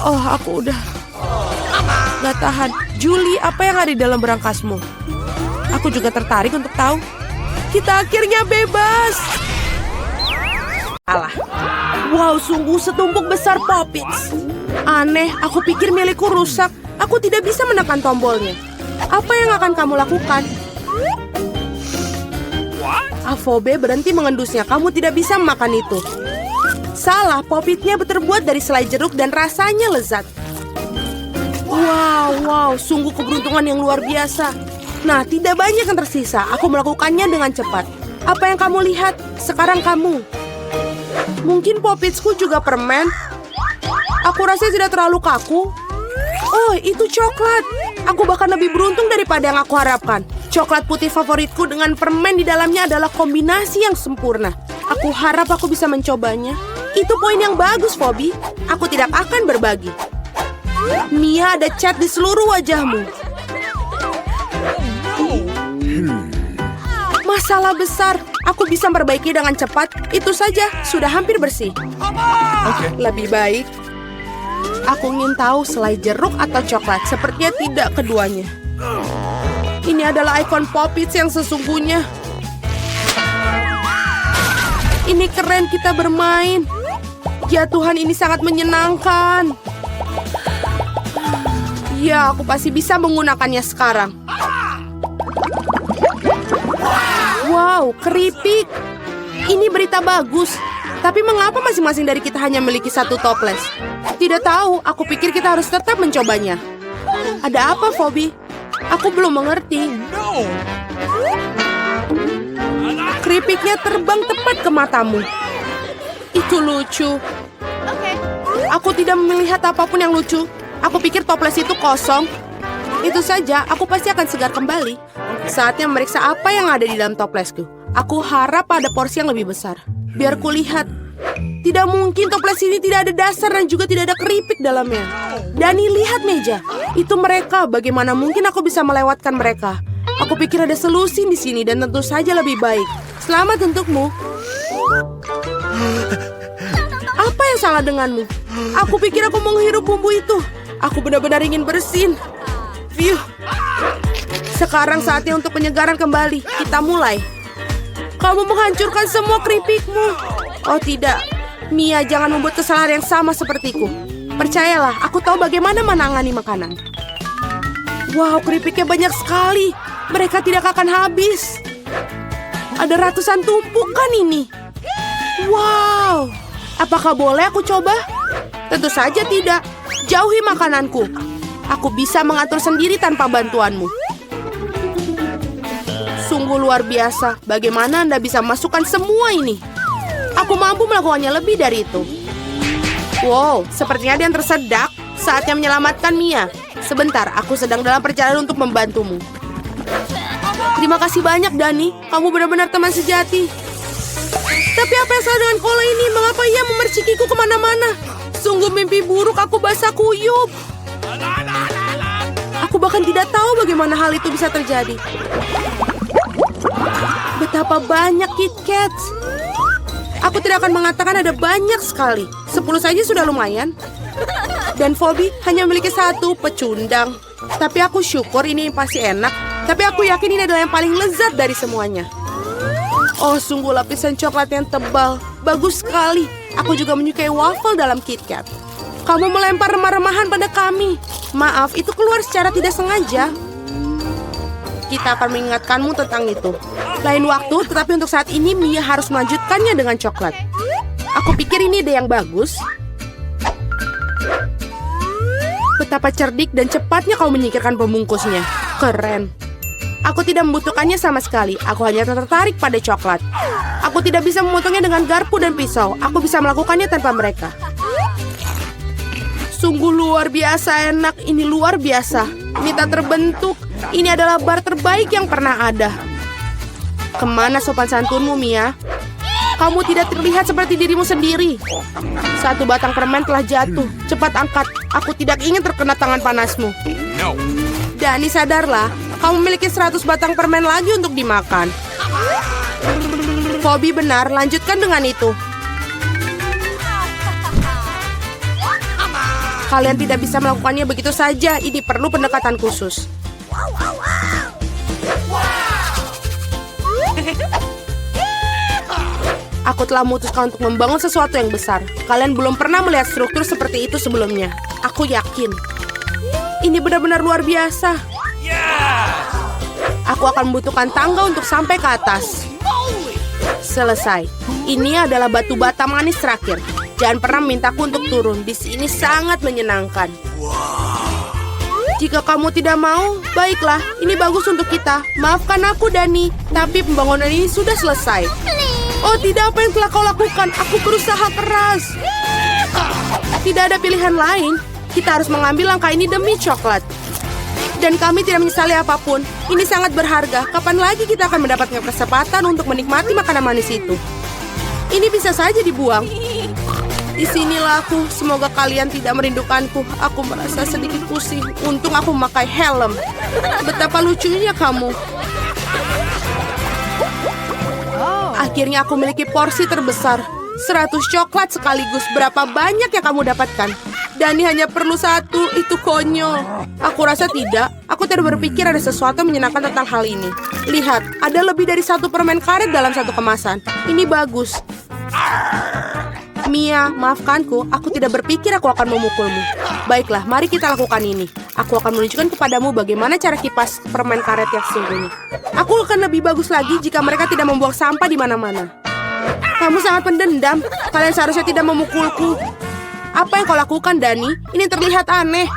Oh, aku udah gak tahan. Julie, apa yang ada di dalam berangkasmu? Aku juga tertarik untuk tahu. Kita akhirnya bebas. Alah. Wow, sungguh setumpuk besar Poppits. Aneh, aku pikir milikku rusak. Aku tidak bisa menekan tombolnya. Apa yang akan kamu lakukan? Afobe, berhenti mengendusnya. Kamu tidak bisa memakan itu. Salah, Poppitnya terbuat dari selai jeruk dan rasanya lezat. Wow, sungguh keberuntungan yang luar biasa. Nah, tidak banyak yang tersisa. Aku melakukannya dengan cepat. Apa yang kamu lihat? Sekarang kamu. Mungkin Poppitsku juga permen. Aku rasa tidak terlalu kaku. Oh, itu coklat. Aku bahkan lebih beruntung daripada yang aku harapkan. Coklat putih favoritku dengan permen di dalamnya adalah kombinasi yang sempurna. Aku harap aku bisa mencobanya. Itu poin yang bagus, Phoebe. Aku tidak akan berbagi. Mia, ada cat di seluruh wajahmu. Masalah besar. Aku bisa memperbaiki dengan cepat. Itu saja, sudah hampir bersih. Lebih baik. Aku ingin tahu selai jeruk atau coklat. Sepertinya tidak keduanya. Ini adalah ikon Poppits yang sesungguhnya. Ini keren kita bermain. Ya Tuhan, ini sangat menyenangkan. Ya, aku pasti bisa menggunakannya sekarang. Wow, keripik. Ini berita bagus. Tapi mengapa masing-masing dari kita hanya memiliki satu toples? Tidak tahu, aku pikir kita harus tetap mencobanya. Ada apa, Phoebe? Aku belum mengerti. Keripiknya terbang tepat ke matamu. Itu lucu. Aku tidak melihat apapun yang lucu. Aku pikir toples itu kosong. Itu saja, aku pasti akan segar kembali. Saatnya memeriksa apa yang ada di dalam toplesku. Aku harap ada porsi yang lebih besar. Biar kulihat. Tidak mungkin toples ini tidak ada dasar dan juga tidak ada keripik dalamnya. Dani, lihat meja. Itu mereka. Bagaimana mungkin aku bisa melewatkan mereka? Aku pikir ada solusi di sini dan tentu saja lebih baik. Selamat untukmu. Apa yang salah denganmu? Aku pikir aku menghirup bumbu itu. Aku benar-benar ingin bersin. Phew. Sekarang saatnya untuk penyegaran kembali. Kita mulai. Kamu menghancurkan semua keripikmu. Oh tidak. Mia, jangan membuat kesalahan yang sama sepertiku. Percayalah, aku tahu bagaimana menangani makanan. Wow, keripiknya banyak sekali. Mereka tidak akan habis. Ada ratusan tumpukan ini. Wow. Apakah boleh aku coba? Tentu saja tidak. Jauhi makananku. Aku bisa mengatur sendiri tanpa bantuanmu. Sungguh luar biasa. Bagaimana Anda bisa masukkan semua ini? Aku mampu melakukannya lebih dari itu. Wow, sepertinya ada yang tersedak. Saatnya menyelamatkan Mia. Sebentar, aku sedang dalam perjalanan untuk membantumu. Terima kasih banyak, Dani. Kamu benar-benar teman sejati. Tapi apa yang salah dengan kola ini? Mengapa ia memercikiku kemana-mana? Sungguh mimpi buruk, aku basah kuyup. Aku bahkan tidak tahu bagaimana hal itu bisa terjadi. Betapa banyak KitKats. Aku tidak akan mengatakan ada banyak sekali. 10 saja sudah lumayan. Dan Phoebe hanya memiliki 1 pecundang. Tapi aku syukur ini pasti enak. Tapi aku yakin ini adalah yang paling lezat dari semuanya. Oh, sungguh lapisan coklat yang tebal. Bagus sekali. Aku juga menyukai waffle dalam KitKat. Kamu melempar remah-remahan pada kami. Maaf, itu keluar secara tidak sengaja. Kita akan mengingatkanmu tentang itu. Lain waktu, tetapi untuk saat ini Mia harus melanjutkannya dengan coklat. Aku pikir ini ide yang bagus. Betapa cerdik dan cepatnya kau menyingkirkan pembungkusnya. Keren. Aku tidak membutuhkannya sama sekali. Aku hanya tertarik pada coklat. Aku tidak bisa memotongnya dengan garpu dan pisau. Aku bisa melakukannya tanpa mereka. Sungguh luar biasa enak. Ini luar biasa. Ini tak terbentuk. Ini adalah bar terbaik yang pernah ada. Kemana sopan santunmu, Mia? Kamu tidak terlihat seperti dirimu sendiri. 1 batang permen telah jatuh. Cepat angkat. Aku tidak ingin terkena tangan panasmu. Dani, sadarlah. Kamu memiliki 100 batang permen lagi untuk dimakan. Phoebe benar, lanjutkan dengan itu. Kalian tidak bisa melakukannya begitu saja. Ini perlu pendekatan khusus. Aku telah memutuskan untuk membangun sesuatu yang besar. Kalian belum pernah melihat struktur seperti itu sebelumnya. Aku yakin. Ini benar-benar luar biasa. Aku akan membutuhkan tangga untuk sampai ke atas. Selesai. Ini adalah batu bata manis terakhir. Jangan pernah mintaku untuk turun. Di sini sangat menyenangkan. Jika kamu tidak mau, baiklah. Ini bagus untuk kita. Maafkan aku, Dani. Tapi pembangunan ini sudah selesai. Oh, tidak, apa yang telah kau lakukan? Aku berusaha keras. Tidak ada pilihan lain. Kita harus mengambil langkah ini demi coklat. Dan kami tidak menyesali apapun. Ini sangat berharga. Kapan lagi kita akan mendapatkan kesempatan untuk menikmati makanan manis itu? Ini bisa saja dibuang. Disinilah aku. Semoga kalian tidak merindukanku. Aku merasa sedikit pusing. Untung aku memakai helm. Betapa lucunya kamu. Akhirnya aku memiliki porsi terbesar. 100 coklat sekaligus. Berapa banyak yang kamu dapatkan? Dani hanya perlu 1, itu konyol. Aku rasa tidak. Aku tidak berpikir ada sesuatu yang menyenangkan tentang hal ini. Lihat, ada lebih dari 1 permen karet dalam 1 kemasan. Ini bagus. Mia, maafkanku. Aku tidak berpikir aku akan memukulmu. Baiklah, mari kita lakukan ini. Aku akan menunjukkan kepadamu bagaimana cara kipas permen karet yang sesungguhnya. Aku akan lebih bagus lagi jika mereka tidak membuang sampah di mana-mana. Kamu sangat pendendam. Kalian seharusnya tidak memukulku. Apa yang kau lakukan, Dani? Ini terlihat aneh.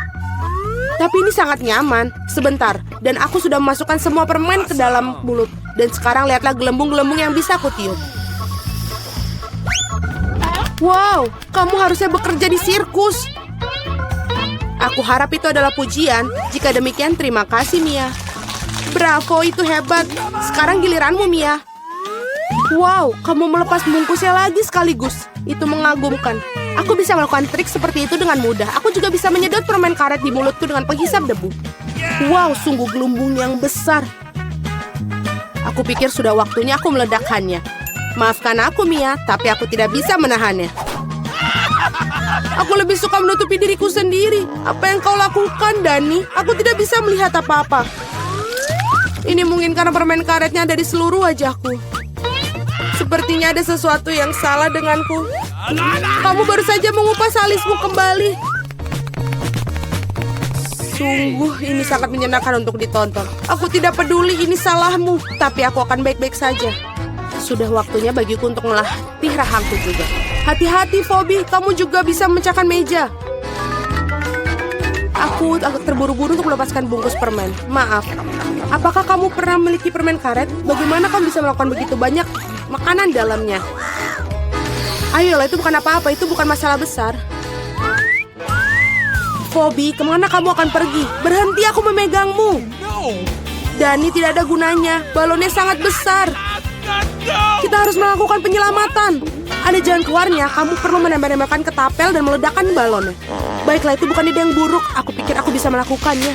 Tapi ini sangat nyaman. Sebentar, dan aku sudah memasukkan semua permen ke dalam mulut. Dan sekarang lihatlah gelembung-gelembung yang bisa aku tiup. Wow, kamu harusnya bekerja di sirkus. Aku harap itu adalah pujian. Jika demikian, terima kasih, Mia. Bravo, itu hebat. Sekarang giliranmu, Mia. Wow, kamu melepas bungkusnya lagi sekaligus. Itu mengagumkan. Aku bisa melakukan trik seperti itu dengan mudah. Aku juga bisa menyedot permen karet di mulutku dengan penghisap debu. Wow, sungguh gelembung yang besar. Aku pikir sudah waktunya aku meledakkannya. Maafkan aku, Mia, tapi aku tidak bisa menahannya. Aku lebih suka menutupi diriku sendiri. Apa yang kau lakukan, Dani? Aku tidak bisa melihat apa-apa. Ini mungkin karena permen karetnya ada di seluruh wajahku. Sepertinya ada sesuatu yang salah denganku. Kamu baru saja mengupas alismu kembali. Sungguh, ini sangat menyenangkan untuk ditonton. Aku tidak peduli ini salahmu, tapi aku akan baik-baik saja. Sudah waktunya bagiku untuk melatih rahangku juga. Hati-hati, Phoebe. Kamu juga bisa memecahkan meja. Aku terburu-buru untuk melepaskan bungkus permen. Maaf. Apakah kamu pernah memiliki permen karet? Bagaimana kamu bisa melakukan begitu banyak makanan dalamnya? Ayolah, itu bukan apa-apa. Itu bukan masalah besar. Phoebe, kemana kamu akan pergi? Berhenti, aku memegangmu. Dani, tidak ada gunanya. Balonnya sangat besar. Kita harus melakukan penyelamatan. Ada jalan keluarnya, kamu perlu menembak-nembakkan ketapel dan meledakkan balonnya. Baiklah, itu bukan ide yang buruk. Aku pikir aku bisa melakukannya.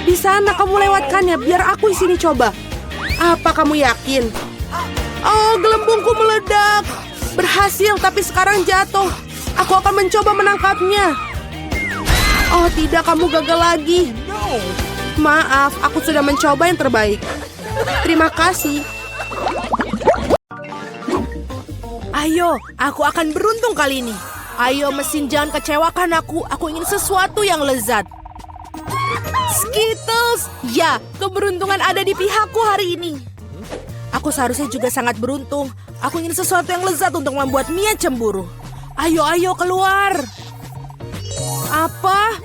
Di sana kamu lewatkannya, biar aku di sini coba. Apa kamu yakin? Oh, gelembungku meledak. Berhasil, tapi sekarang jatuh. Aku akan mencoba menangkapnya. Oh tidak, kamu gagal lagi. Maaf, aku sudah mencoba yang terbaik. Terima kasih. Ayo, aku akan beruntung kali ini. Ayo mesin, jangan kecewakan aku. Aku ingin sesuatu yang lezat. Skittles! Ya, keberuntungan ada di pihakku hari ini. Aku seharusnya juga sangat beruntung. Aku ingin sesuatu yang lezat untuk membuat Mia cemburu. Ayo, ayo keluar. Apa?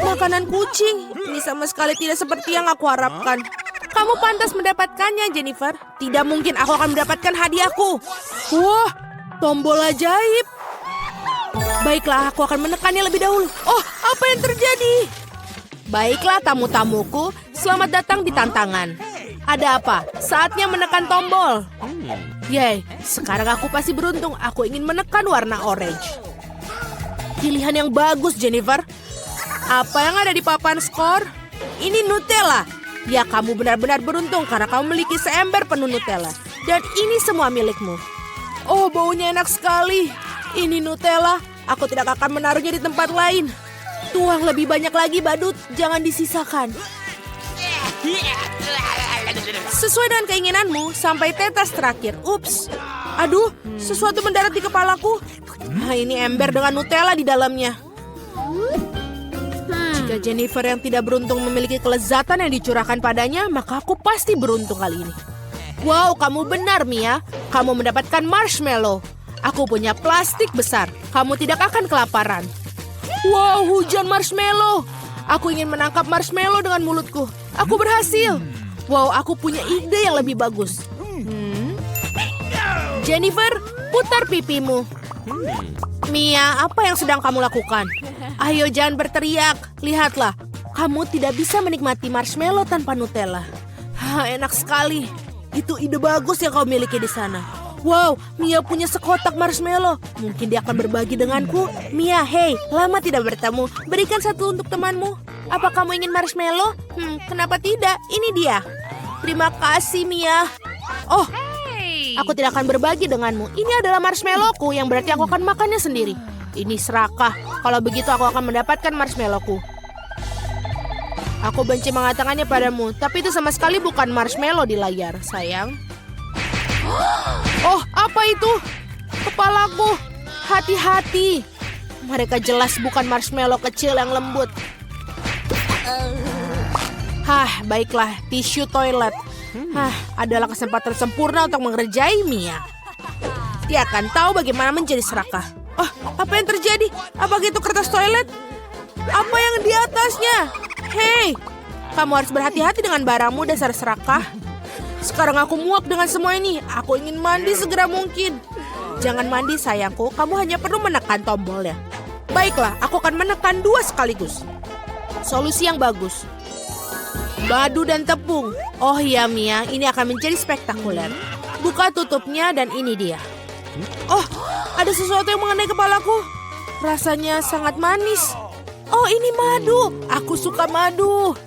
Makanan kucing. Ini sama sekali tidak seperti yang aku harapkan. Kamu pantas mendapatkannya, Jennifer. Tidak mungkin aku akan mendapatkan hadiahku. Wah, tombol ajaib. Baiklah, aku akan menekannya lebih dahulu. Oh, apa yang terjadi? Baiklah, tamu-tamuku. Selamat datang di tantangan. Ada apa? Saatnya menekan tombol. Yay, sekarang aku pasti beruntung. Aku ingin menekan warna orange. Pilihan yang bagus, Jennifer. Apa yang ada di papan skor? Ini Nutella. Ya, kamu benar-benar beruntung karena kamu memiliki seember penuh Nutella. Dan ini semua milikmu. Oh, baunya enak sekali. Ini Nutella. Aku tidak akan menaruhnya di tempat lain. Tuang lebih banyak lagi, badut. Jangan disisakan. Sesuai dengan keinginanmu, sampai tetes terakhir. Ups. Aduh, sesuatu mendarat di kepalaku. Nah, ini ember dengan Nutella di dalamnya. Jika Jennifer yang tidak beruntung memiliki kelezatan yang dicurahkan padanya, maka aku pasti beruntung kali ini. Wow, kamu benar, Mia. Kamu mendapatkan marshmallow. Aku punya plastik besar. Kamu tidak akan kelaparan. Wow, hujan marshmallow. Aku ingin menangkap marshmallow dengan mulutku. Aku berhasil. Wow, aku punya ide yang lebih bagus. Jennifer, putar pipimu. Mia, apa yang sedang kamu lakukan? Ayo, jangan berteriak. Lihatlah, kamu tidak bisa menikmati marshmallow tanpa Nutella. Enak sekali. Itu ide bagus yang kau miliki di sana. Wow, Mia punya sekotak marshmallow. Mungkin dia akan berbagi denganku. Mia, hey, lama tidak bertemu. Berikan satu untuk temanmu. Apa kamu ingin marshmallow? Kenapa tidak? Ini dia. Terima kasih, Mia. Oh, aku tidak akan berbagi denganmu. Ini adalah marshmallowku, yang berarti aku akan makannya sendiri. Ini serakah. Kalau begitu aku akan mendapatkan marshmallowku. Aku benci mengatakannya padamu, tapi itu sama sekali bukan marshmallow di layar, sayang. Oh, apa itu? Kepalaku. Hati-hati. Mereka jelas bukan marshmallow kecil yang lembut. Baiklah, tisu toilet. Adalah kesempatan sempurna untuk mengerjai Mia. Dia akan tahu bagaimana menjadi serakah. Oh, apa yang terjadi? Apakah itu kertas toilet? Apa yang di atasnya? Hei, kamu harus berhati-hati dengan barangmu, dasar serakah. Sekarang aku muak dengan semua ini. Aku ingin mandi segera mungkin. Jangan mandi, sayangku. Kamu hanya perlu menekan tombolnya. Baiklah, aku akan menekan 2 sekaligus. Solusi yang bagus. Madu dan tepung. Oh iya, Mia, ini akan menjadi spektakuler. Buka tutupnya dan ini dia. Oh, ada sesuatu yang mengenai kepalaku. Rasanya sangat manis. Oh, ini madu. Aku suka madu.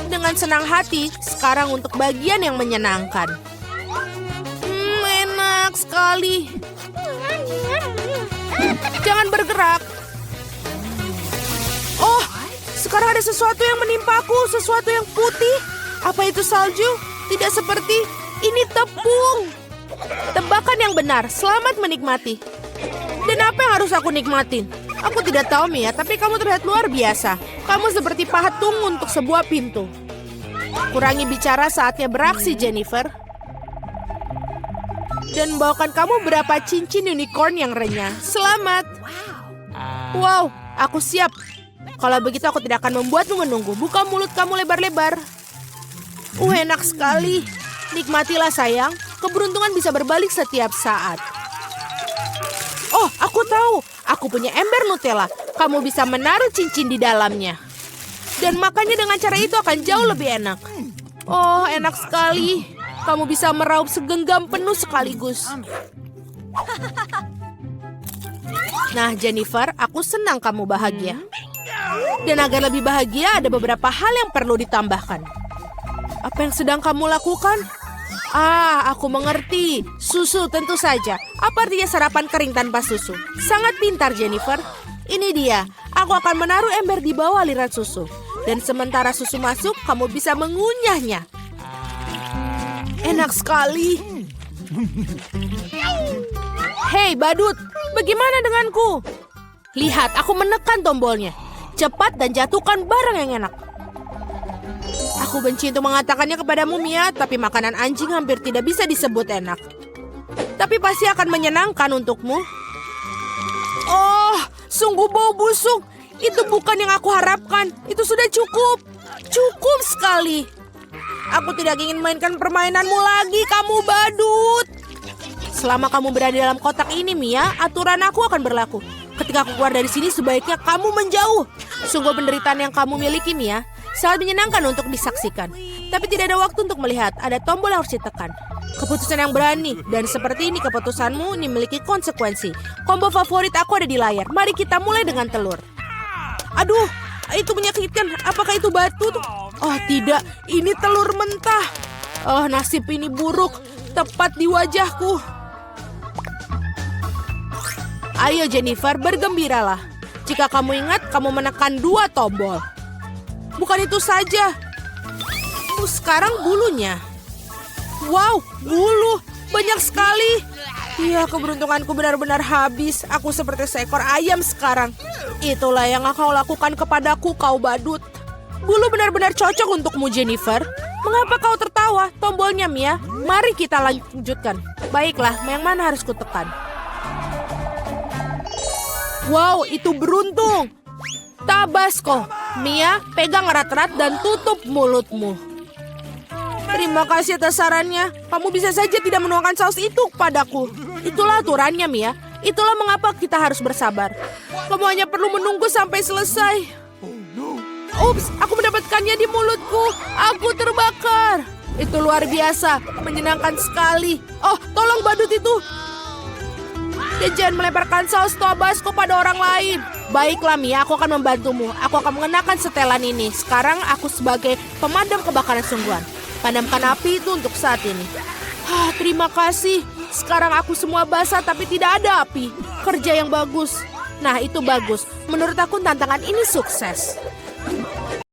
Dengan senang hati, sekarang untuk bagian yang menyenangkan. Enak sekali. Jangan bergerak. Oh, sekarang ada sesuatu yang menimpaku, sesuatu yang putih. Apa itu salju? Tidak seperti, ini tepung. Tebakan yang benar, selamat menikmati. Dan apa yang harus aku nikmatin? Aku tidak tahu, Mia, tapi kamu terlihat luar biasa. Kamu seperti patung untuk sebuah pintu. Kurangi bicara, saatnya beraksi, Jennifer. Dan bawakan kamu berapa cincin unicorn yang renyah. Selamat. Wow, aku siap. Kalau begitu aku tidak akan membuatmu menunggu. Buka mulut kamu lebar-lebar. Enak sekali. Nikmatilah, sayang. Keberuntungan bisa berbalik setiap saat. Oh, aku tahu. Aku punya ember Nutella. kamu bisa menaruh cincin di dalamnya. Dan makannya dengan cara itu akan jauh lebih enak. Oh, enak sekali. Kamu bisa meraup segenggam penuh sekaligus. Nah, Jennifer, aku senang kamu bahagia. Dan agar lebih bahagia, ada beberapa hal yang perlu ditambahkan. Apa yang sedang kamu lakukan? Aku mengerti. Susu tentu saja. Apa artinya sarapan kering tanpa susu? Sangat pintar, Jennifer. Ini dia. Aku akan menaruh ember di bawah aliran susu. Dan sementara susu masuk, kamu bisa mengunyahnya. Enak sekali. Hei, badut. Bagaimana denganku? Lihat, aku menekan tombolnya. Cepat dan jatuhkan barang yang enak. Aku benci untuk mengatakannya kepadamu, Mia, tapi makanan anjing hampir tidak bisa disebut enak. Tapi pasti akan menyenangkan untukmu. Oh, sungguh bau busuk. Itu bukan yang aku harapkan. Itu sudah cukup. Cukup sekali. Aku tidak ingin mainkan permainanmu lagi, kamu badut. Selama kamu berada dalam kotak ini, Mia, aturan aku akan berlaku. Ketika aku keluar dari sini, sebaiknya kamu menjauh. Sungguh penderitaan yang kamu miliki, Mia, sangat menyenangkan untuk disaksikan. Tapi tidak ada waktu untuk melihat, ada tombol yang harus ditekan. Keputusan yang berani, dan seperti ini keputusanmu ini memiliki konsekuensi. Combo favorit aku ada di layar. Mari kita mulai dengan telur. Aduh, itu menyakitkan. Apakah itu batu? Oh tidak, ini telur mentah. Oh, nasib ini buruk. Tepat di wajahku. Ayo Jennifer, bergembiralah. Jika kamu ingat, kamu menekan 2 tombol. Bukan itu saja. Sekarang bulunya. Wow, bulu. Banyak sekali. Iya, keberuntunganku benar-benar habis. Aku seperti seekor ayam sekarang. Itulah yang kau lakukan kepadaku, kau badut. Bulu benar-benar cocok untukmu, Jennifer. Mengapa kau tertawa? Tombolnya, Mia. Mari kita lanjutkan. Baiklah, yang mana harus kutekan? Wow, itu beruntung. Tabasco. Mia, pegang erat-erat dan tutup mulutmu. Terima kasih atas sarannya. Kamu bisa saja tidak menuangkan saus itu kepadaku. Itulah aturannya, Mia. Itulah mengapa kita harus bersabar. Kamu hanya perlu menunggu sampai selesai. Ups, aku mendapatkannya di mulutku. Aku terbakar. Itu luar biasa, menyenangkan sekali. Oh, tolong badut itu. Dan jangan melemparkan saus Tabasco pada orang lain. Baiklah, Mia, aku akan membantumu. Aku akan mengenakan setelan ini. Sekarang aku sebagai pemadam kebakaran sungguhan. Padamkan api itu untuk saat ini. Terima kasih. Sekarang aku semua basah tapi tidak ada api. Kerja yang bagus. Nah, itu bagus. Menurut aku tantangan ini sukses.